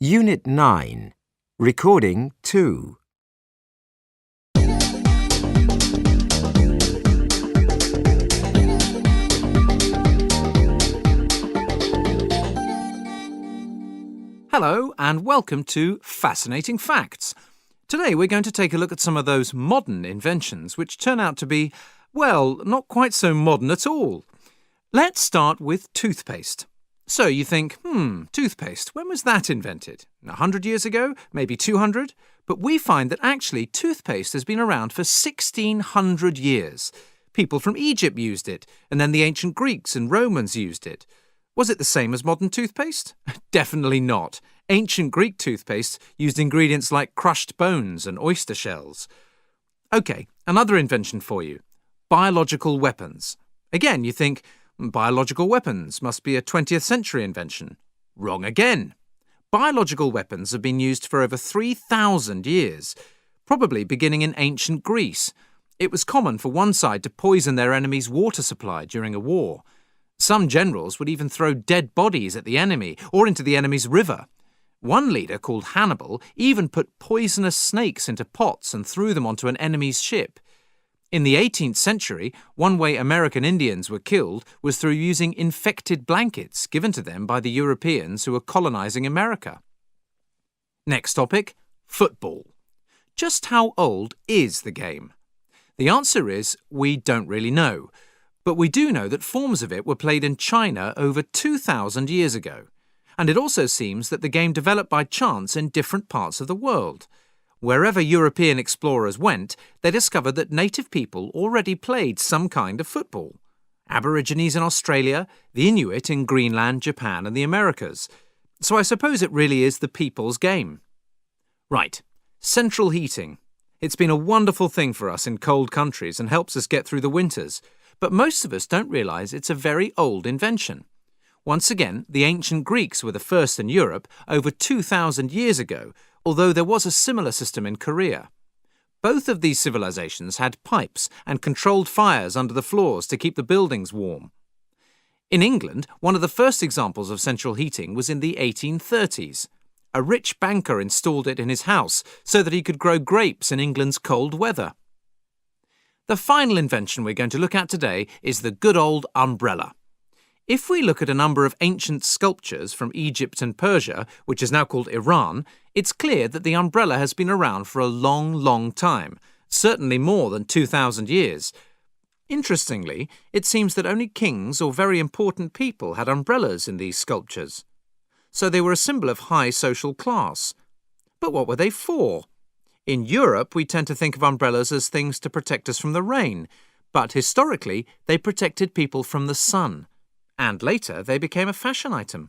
Unit 9, Recording 2. Hello and welcome to Fascinating Facts. Today we're going to take a look at some of those modern inventions which turn out to be, well, not quite so modern at all. Let's start with toothpaste. So you think, toothpaste, when was that invented? 100 years ago? Maybe 200? But we find that actually toothpaste has been around for 1600 years. People from Egypt used it, and then the ancient Greeks and Romans used it. Was it the same as modern toothpaste? Definitely not. Ancient Greek toothpaste used ingredients like crushed bones and oyster shells. OK, another invention for you. Biological weapons. Again, you think, biological weapons must be a 20th century invention. Wrong again. Biological weapons have been used for over 3,000 years, probably beginning in ancient Greece. It was common for one side to poison their enemy's water supply during a war. Some generals would even throw dead bodies at the enemy or into the enemy's river. One leader, called Hannibal, even put poisonous snakes into pots and threw them onto an enemy's ship. In the 18th century, one way American Indians were killed was through using infected blankets given to them by the Europeans who were colonizing America. Next topic, football. Just how old is the game? The answer is we don't really know. But we do know that forms of it were played in China over 2,000 years ago. And it also seems that the game developed by chance in different parts of the world. Wherever European explorers went, they discovered that native people already played some kind of football. Aborigines in Australia, the Inuit in Greenland, Japan and the Americas. So I suppose it really is the people's game. Right, central heating. It's been a wonderful thing for us in cold countries and helps us get through the winters. But most of us don't realise it's a very old invention. Once again, the ancient Greeks were the first in Europe over 2,000 years ago, although there was a similar system in Korea. Both of these civilizations had pipes and controlled fires under the floors to keep the buildings warm. In England, one of the first examples of central heating was in the 1830s. A rich banker installed it in his house so that he could grow grapes in England's cold weather. The final invention we're going to look at today is the good old umbrella. If we look at a number of ancient sculptures from Egypt and Persia, which is now called Iran, it's clear that the umbrella has been around for a long, long time, certainly more than 2,000 years. Interestingly, it seems that only kings or very important people had umbrellas in these sculptures. So they were a symbol of high social class. But what were they for? In Europe, we tend to think of umbrellas as things to protect us from the rain, but historically, they protected people from the sun. And later, they became a fashion item.